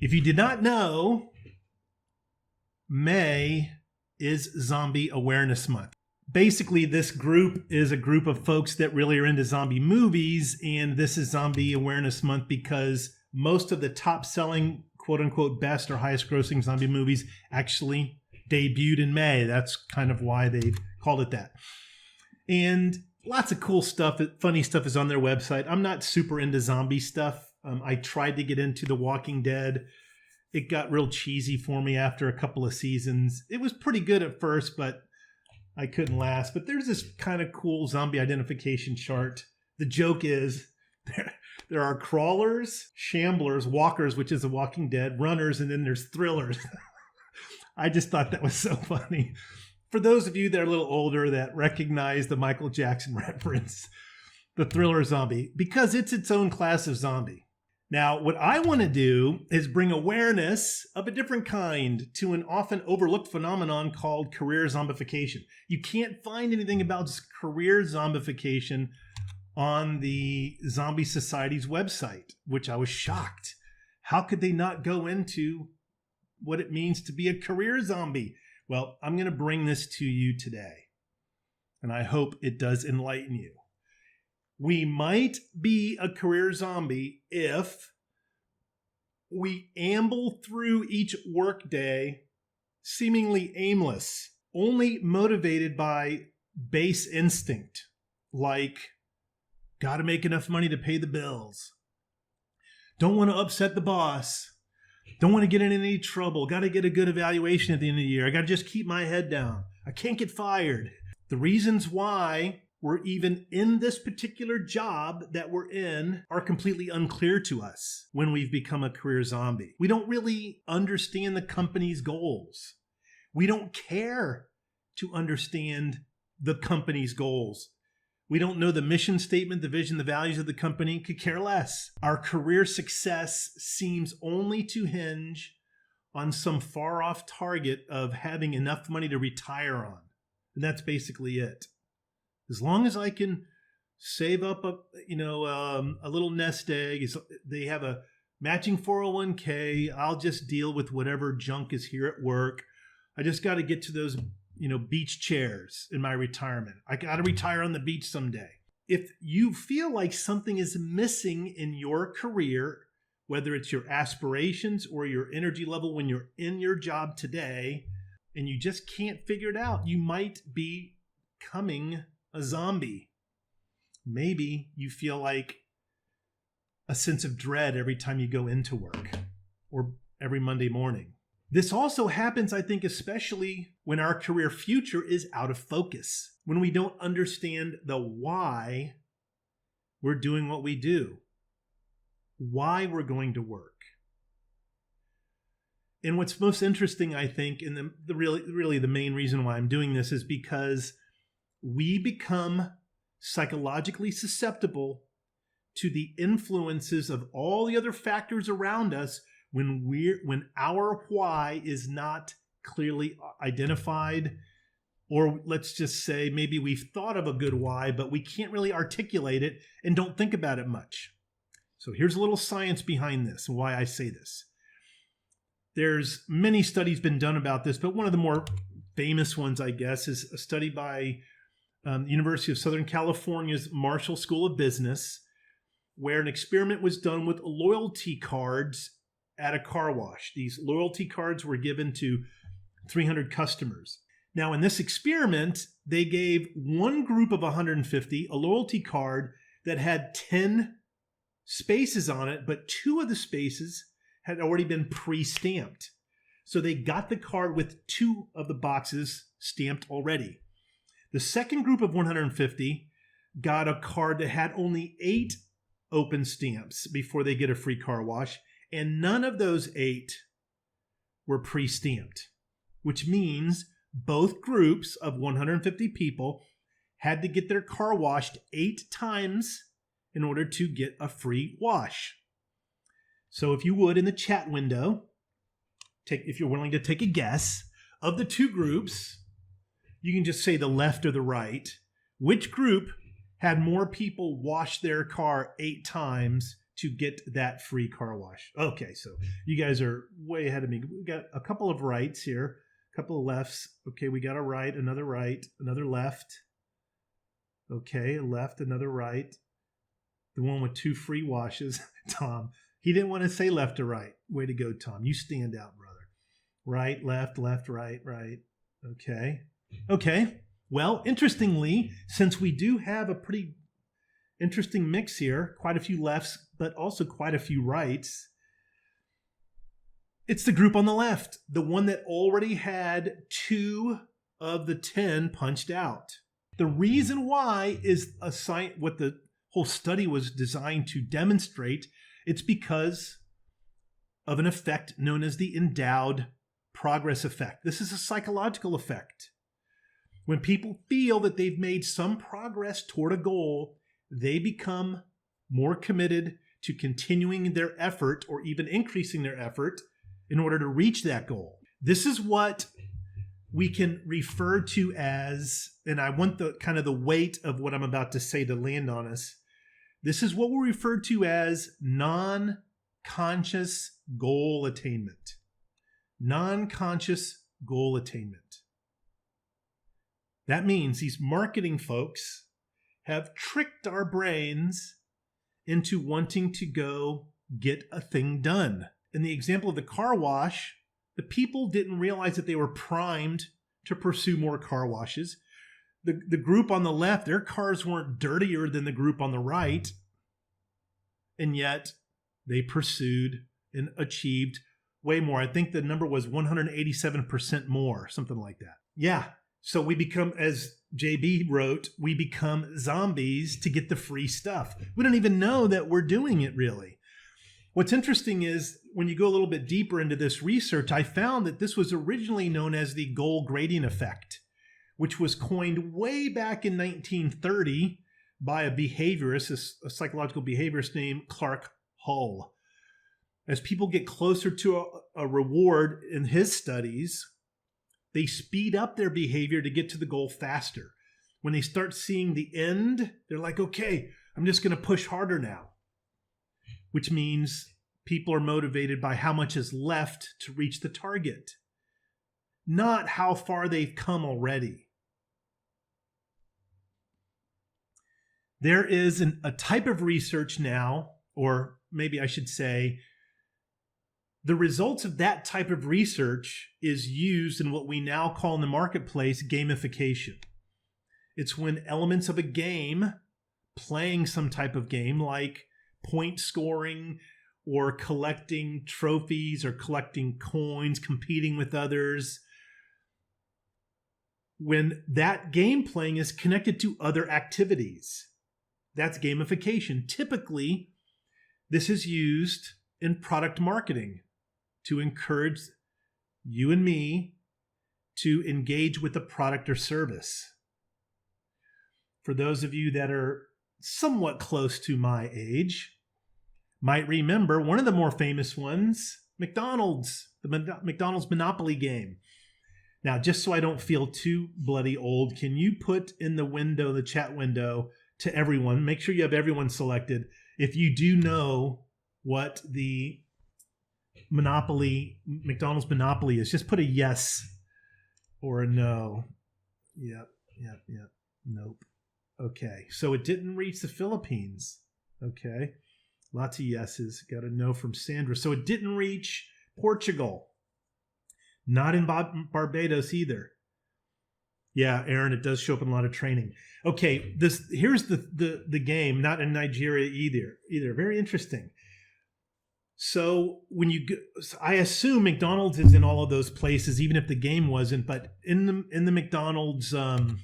If you did not know, May is Zombie Awareness Month. Basically, this group is a group of folks that really are into zombie movies, and this is Zombie Awareness Month because most of the top-selling, quote-unquote, best or highest-grossing zombie movies actually debuted in May. That's kind of why they called it that. And lots of cool stuff, funny stuff is on their website. I'm not super into zombie stuff. I tried to get into The Walking Dead. It got real cheesy for me after a couple of seasons. It was pretty good at first, but I couldn't last. But there's this kind of cool zombie identification chart. The joke is there are crawlers, shamblers, walkers, which is The Walking Dead, runners, and then there's thrillers. I just thought that was so funny. For those of you that are a little older that recognize the Michael Jackson reference, the thriller zombie, because it's its own class of zombie. Now, what I want to do is bring awareness of a different kind to an often overlooked phenomenon called career zombification. You can't find anything about career zombification on the Zombie Society's website, which I was shocked. How could they not go into what it means to be a career zombie? Well, I'm going to bring this to you today, and I hope it does enlighten you. We might be a career zombie if we amble through each workday seemingly aimless, only motivated by base instinct, like got to make enough money to pay the bills, don't want to upset the boss, don't want to get in any trouble, got to get a good evaluation at the end of the year, I got to just keep my head down, I can't get fired. The reasons why we're even in this particular job that we're in are completely unclear to us when we've become a career zombie. We don't really understand the company's goals. We don't care to understand the company's goals. We don't know the mission statement, the vision, the values of the company, could care less. Our career success seems only to hinge on some far off target of having enough money to retire on. And that's basically it. As long as I can save up a little nest egg, they have a matching 401k, I'll just deal with whatever junk is here at work. I just got to get to those, beach chairs in my retirement. I got to retire on the beach someday. If you feel like something is missing in your career, whether it's your aspirations or your energy level when you're in your job today, and you just can't figure it out, you might be becoming a zombie. Maybe you feel like a sense of dread every time you go into work or every Monday morning. This also happens, I think, especially when our career future is out of focus, when we don't understand the why we're doing what we do, why we're going to work. And what's most interesting, I think, and really the main reason why I'm doing this is because we become psychologically susceptible to the influences of all the other factors around us when our why is not clearly identified, or let's just say maybe we've thought of a good why, but we can't really articulate it and don't think about it much. So here's a little science behind this and why I say this. There's many studies been done about this, but one of the more famous ones, I guess, is a study by the University of Southern California's Marshall School of Business, where an experiment was done with loyalty cards at a car wash. These loyalty cards were given to 300 customers. Now, in this experiment, they gave one group of 150 a loyalty card that had 10 spaces on it, but 2 of the spaces had already been pre-stamped. So they got the card with 2 of the boxes stamped already. The second group of 150 got a card that had only 8 open stamps before they get a free car wash, and none of those 8 were pre-stamped, which means both groups of 150 people had to get their car washed 8 times in order to get a free wash. So if you would, in the chat window, if you're willing to take a guess, of the 2 groups, you can just say the left or the right, which group had more people wash their car 8 times to get that free car wash. Okay, so you guys are way ahead of me. We got a couple of rights here, a couple of lefts. Okay, we got a right, another left. Okay, a left, another right. The one with 2 free washes. Tom, he didn't want to say left or right. Way to go, Tom. You stand out, brother. Right, left, right. Okay. Well, interestingly, since we do have a pretty interesting mix here, quite a few lefts, but also quite a few rights, it's the group on the left, the one that already had 2 of the 10 punched out. The reason why is what the whole study was designed to demonstrate. It's because of an effect known as the endowed progress effect. This is a psychological effect. When people feel that they've made some progress toward a goal, they become more committed to continuing their effort or even increasing their effort in order to reach that goal. This is what we can refer to as, and I want the kind of the weight of what I'm about to say to land on us. This is what we refer to as nonconscious goal attainment. Non-conscious goal attainment. That means these marketing folks have tricked our brains into wanting to go get a thing done. In the example of the car wash, the people didn't realize that they were primed to pursue more car washes. The group on the left, their cars weren't dirtier than the group on the right, and yet they pursued and achieved way more. I think the number was 187% more, something like that. Yeah. So we become, as JB wrote, we become zombies to get the free stuff. We don't even know that we're doing it really. What's interesting is when you go a little bit deeper into this research, I found that this was originally known as the goal gradient effect, which was coined way back in 1930 by a behaviorist, a psychological behaviorist named Clark Hull. As people get closer to a reward in his studies, they speed up their behavior to get to the goal faster. When they start seeing the end, they're like, okay, I'm just going to push harder now, which means people are motivated by how much is left to reach the target, not how far they've come already. There is a type of research now, or maybe I should say, the results of that type of research is used in what we now call in the marketplace gamification. It's when elements of a game, playing some type of game like point scoring or collecting trophies or collecting coins, competing with others, when that game playing is connected to other activities. That's gamification. Typically, this is used in product marketing to encourage you and me to engage with a product or service. For those of you that are somewhat close to my age, might remember one of the more famous ones, McDonald's, the McDonald's Monopoly game. Now, just so I don't feel too bloody old, can you put in the window, the chat window, to everyone, make sure you have everyone selected, if you do know what the McDonald's Monopoly is, just put a yes or a no. Yep. Nope. Okay. So it didn't reach the Philippines. Okay. Lots of yeses. Got a no from Sandra. So it didn't reach Portugal. Not in Barbados either. Yeah, Aaron, it does show up in a lot of training. Okay, here's the game, not in Nigeria either. Very interesting. So when I assume McDonald's is in all of those places, even if the game wasn't. But in the McDonald's in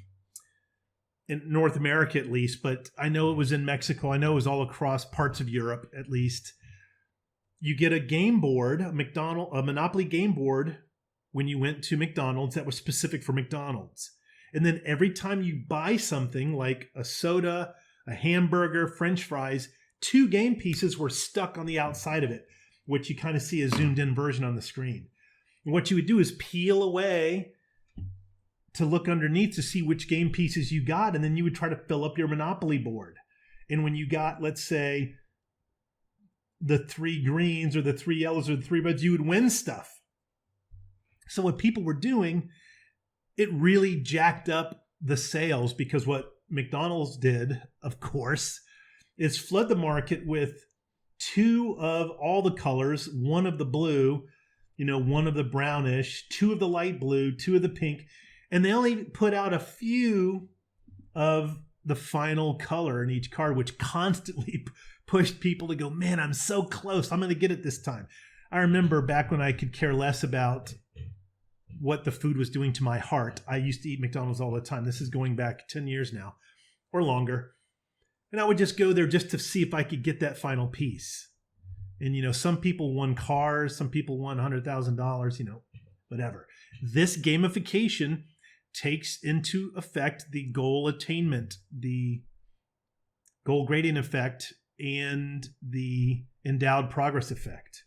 North America at least, but I know it was in Mexico. I know it was all across parts of Europe at least. You get a game board, a Monopoly game board when you went to McDonald's that was specific for McDonald's. And then every time you buy something like a soda, a hamburger, French fries, 2 game pieces were stuck on the outside of it, which you kind of see a zoomed in version on the screen. And what you would do is peel away to look underneath to see which game pieces you got, and then you would try to fill up your Monopoly board. And when you got, let's say, the 3 greens or the 3 yellows or the 3 reds, you would win stuff. So what people were doing, it really jacked up the sales, because what McDonald's did, of course, is flood the market with 2 of all the colors, 1 of the blue, 1 of the brownish, 2 of the light blue, 2 of the pink, and they only put out a few of the final color in each card, which constantly pushed people to go, man, I'm so close. I'm going to get it this time. I remember back when I could care less about what the food was doing to my heart. I used to eat McDonald's all the time. This is going back 10 years now or longer. And I would just go there just to see if I could get that final piece. And, some people won cars, some people won $100,000, whatever. This gamification takes into effect the goal attainment, the goal gradient effect, and the endowed progress effect.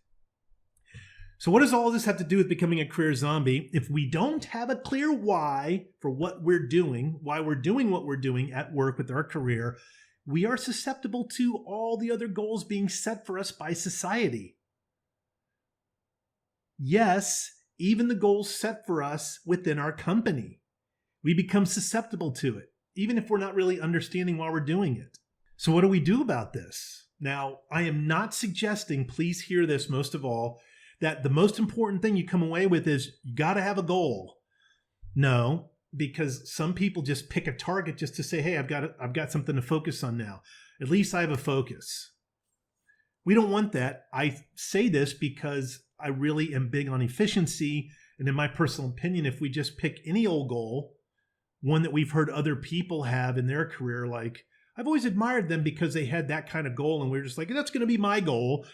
So what does all this have to do with becoming a career zombie? If we don't have a clear why for what we're doing, why we're doing what we're doing at work with our career, we are susceptible to all the other goals being set for us by society. Yes, even the goals set for us within our company. We become susceptible to it, even if we're not really understanding why we're doing it. So what do we do about this? Now, I am not suggesting, please hear this most of all, that the most important thing you come away with is you got to have a goal. No, because some people just pick a target just to say, hey, I've got something to focus on now. At least I have a focus. We don't want that. I say this because I really am big on efficiency. And in my personal opinion, if we just pick any old goal, one that we've heard other people have in their career, like I've always admired them because they had that kind of goal and we're just like, that's going to be my goal.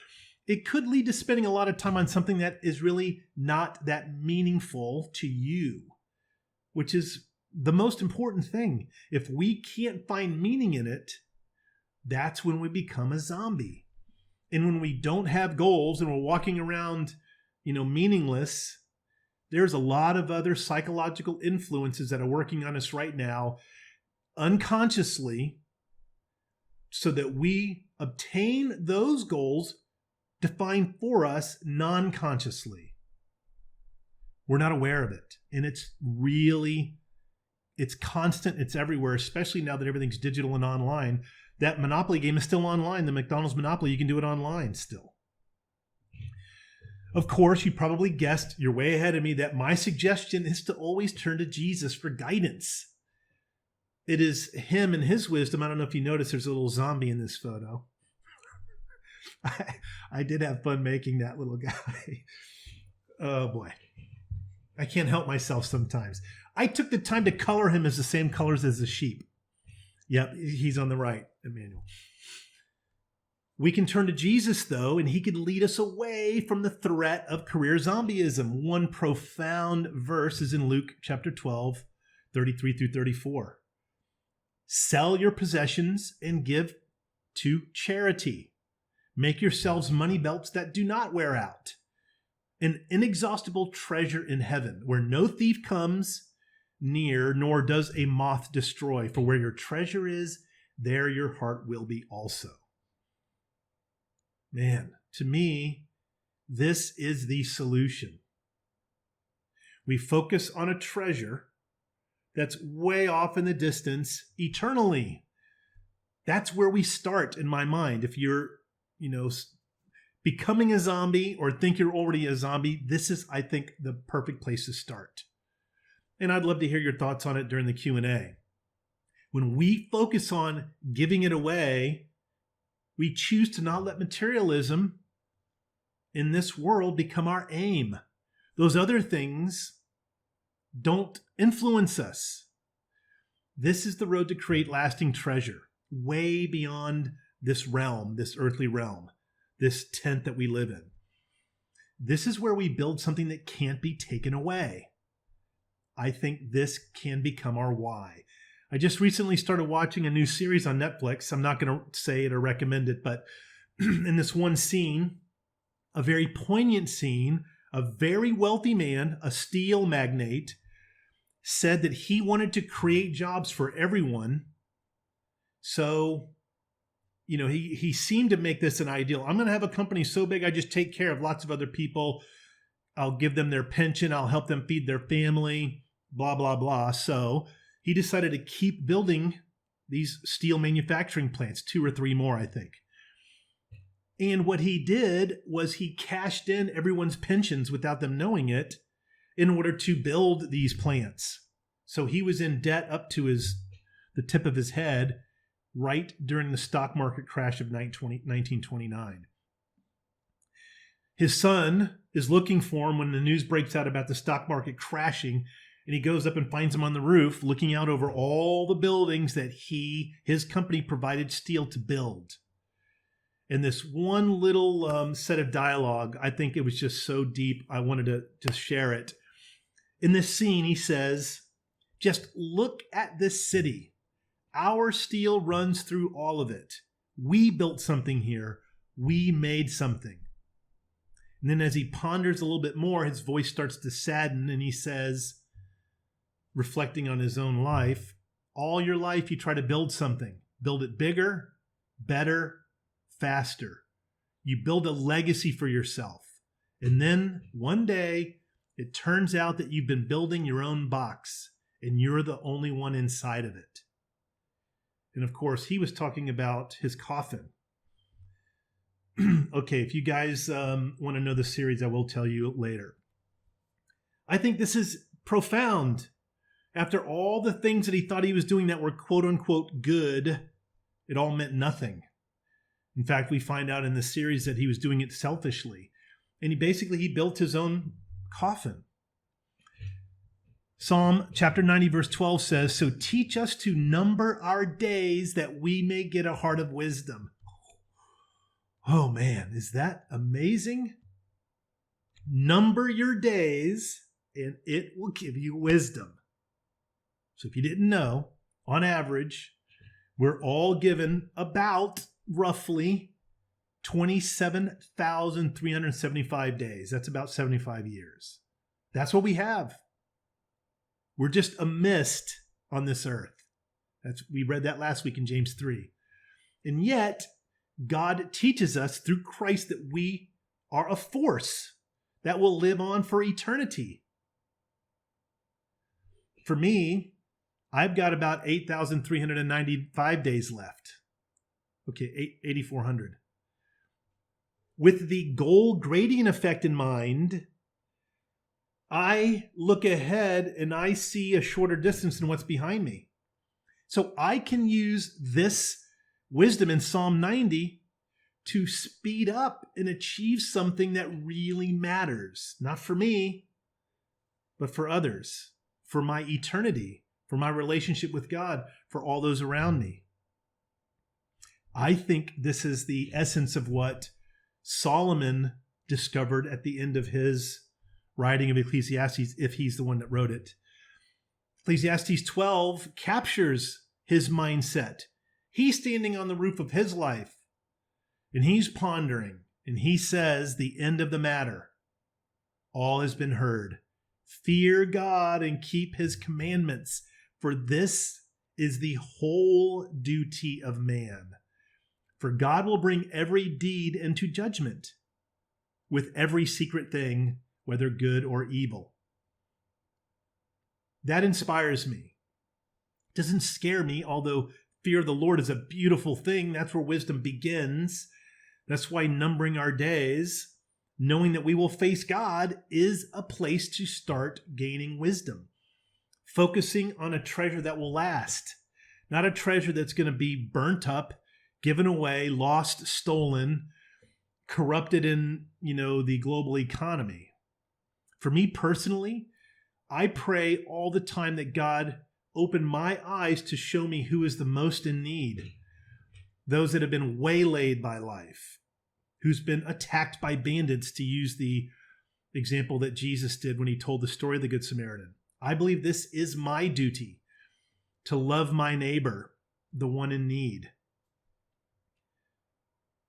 It could lead to spending a lot of time on something that is really not that meaningful to you, which is the most important thing. If we can't find meaning in it, that's when we become a zombie. And when we don't have goals and we're walking around, meaningless, there's a lot of other psychological influences that are working on us right now, unconsciously, so that we obtain those goals defined for us non-consciously. We're not aware of it. And it's constant, it's everywhere, especially now that everything's digital and online. That Monopoly game is still online. The McDonald's Monopoly, you can do it online still. Of course, you probably guessed, you're way ahead of me, that my suggestion is to always turn to Jesus for guidance. It is him and his wisdom. I don't know if you noticed there's a little zombie in this photo. I did have fun making that little guy. Oh boy. I can't help myself sometimes. I took the time to color him as the same colors as the sheep. Yep, he's on the right, Emmanuel. We can turn to Jesus, though, and he can lead us away from the threat of career zombieism. One profound verse is in Luke chapter 12, 33 through 34. Sell your possessions and give to charity. Make yourselves money belts that do not wear out, an inexhaustible treasure in heaven, where no thief comes near, nor does a moth destroy. For where your treasure is, there your heart will be also. Man, to me, this is the solution. We focus on a treasure that's way off in the distance eternally. That's where we start in my mind. If you're, becoming a zombie or think you're already a zombie, this is, I think, the perfect place to start. And I'd love to hear your thoughts on it during the Q&A. When we focus on giving it away, we choose to not let materialism in this world become our aim. Those other things don't influence us. This is the road to create lasting treasure, way beyond this realm, this earthly realm, this tent that we live in. This is where we build something that can't be taken away. I think this can become our why. I just recently started watching a new series on Netflix. I'm not going to say it or recommend it, but in this one scene, a very poignant scene, a very wealthy man, a steel magnate, said that he wanted to create jobs for everyone. So he seemed to make this an ideal. I'm going to have a company so big I just take care of lots of other people. I'll give them their pension. I'll help them feed their family, blah, blah, blah. So he decided to keep building these steel manufacturing plants, 2 or 3 more, I think. And what he did was he cashed in everyone's pensions without them knowing it in order to build these plants. So he was in debt up to the tip of his head right during the stock market crash of 1929. His son is looking for him when the news breaks out about the stock market crashing, and he goes up and finds him on the roof looking out over all the buildings that his company provided steel to build. And this one little set of dialogue, I think it was just so deep, I wanted to just share it. In this scene, he says, "Just look at this city. Our steel runs through all of it. We built something here. We made something." And then as he ponders a little bit more, his voice starts to sadden, and he says, reflecting on his own life, all your life you try to build something. Build it bigger, better, faster. You build a legacy for yourself. And then one day, it turns out that you've been building your own box, and you're the only one inside of it. And of course, he was talking about his coffin. Okay, if you guys want to know the series, I will tell you later. I think this is profound. After all the things that he thought he was doing that were quote unquote good, it all meant nothing. In fact, we find out in the series that he was doing it selfishly. And he built his own coffin. Psalm chapter 90, verse 12 says, "So teach us to number our days that we may get a heart of wisdom." Oh man, is that amazing? Number your days and it will give you wisdom. So if you didn't know, on average, we're all given about roughly 27,375 days. That's about 75 years. That's what we have. We're just a mist on this earth. We read that last week in James 3. And yet, God teaches us through Christ that we are a force that will live on for eternity. For me, I've got about 8,395 days left. Okay, 8,400. With the goal gradient effect in mind, I look ahead and I see a shorter distance than what's behind me. So I can use this wisdom in Psalm 90 to speed up and achieve something that really matters. Not for me, but for others, for my eternity, for my relationship with God, for all those around me. I think this is the essence of what Solomon discovered at the end of his writing of Ecclesiastes, if he's the one that wrote it. Ecclesiastes 12 captures his mindset. He's standing on the roof of his life, and he's pondering, and he says, the end of the matter, all has been heard. Fear God and keep his commandments, for this is the whole duty of man. For God will bring every deed into judgment with every secret thing, whether good or evil. That inspires me. It doesn't scare me, although fear of the Lord is a beautiful thing. That's where wisdom begins. That's why numbering our days, knowing that we will face God, is a place to start gaining wisdom. Focusing on a treasure that will last, not a treasure that's going to be burnt up, given away, lost, stolen, corrupted in, the global economy. For me personally, I pray all the time that God open my eyes to show me who is the most in need. Those that have been waylaid by life, who's been attacked by bandits, to use the example that Jesus did when he told the story of the Good Samaritan. I believe this is my duty, to love my neighbor, the one in need.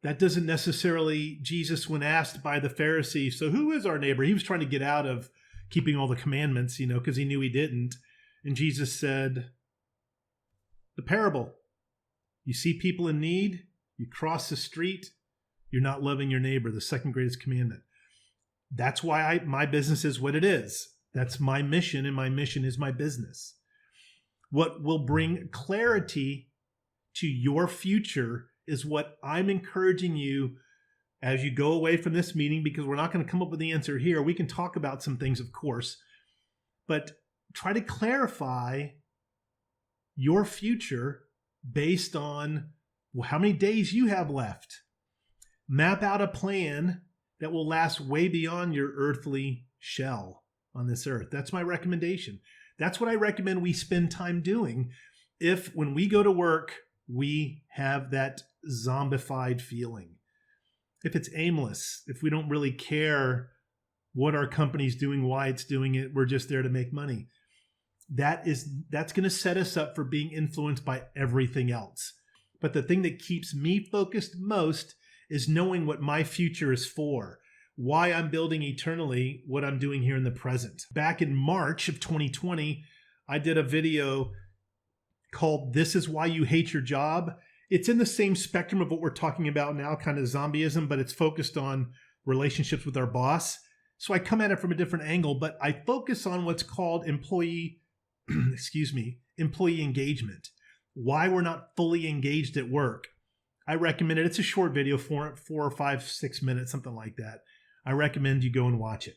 That doesn't necessarily, Jesus, when asked by the Pharisees, so who is our neighbor? He was trying to get out of keeping all the commandments, because he knew he didn't. And Jesus said, the parable. You see people in need, You cross the street, you're not loving your neighbor, the second greatest commandment. That's why my business is what it is. That's my mission, and my mission is my business. What will bring clarity to your future is what I'm encouraging you as you go away from this meeting, because we're not going to come up with the answer here. We can talk about some things, of course, but try to clarify your future based on how many days you have left. Map out a plan that will last way beyond your earthly shell on this earth. That's my recommendation. That's what I recommend we spend time doing if, when we go to work, we have that zombified feeling. If it's aimless, if we don't really care what our company's doing, why it's doing it, we're just there to make money. That's going to set us up for being influenced by everything else. But the thing that keeps me focused most is knowing what my future is for, why I'm building eternally what I'm doing here in the present. Back in March of 2020, I did a video called "This is Why You Hate Your Job." It's in the same spectrum of what we're talking about now, kind of zombieism, but it's focused on relationships with our boss. So I come at it from a different angle, but I focus on what's called employee engagement. Why we're not fully engaged at work. I recommend it. It's a short video, 4 or 5, 6 minutes, something like that. I recommend you go and watch it.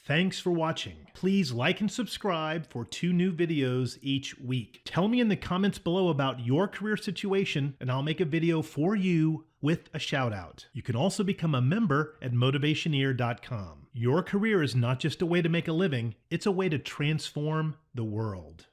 Thanks for watching. Please like and subscribe for 2 new videos each week. Tell me in the comments below about your career situation, and I'll make a video for you with a shout out. You can also become a member at Motivationeer.com. Your career is not just a way to make a living, it's a way to transform the world.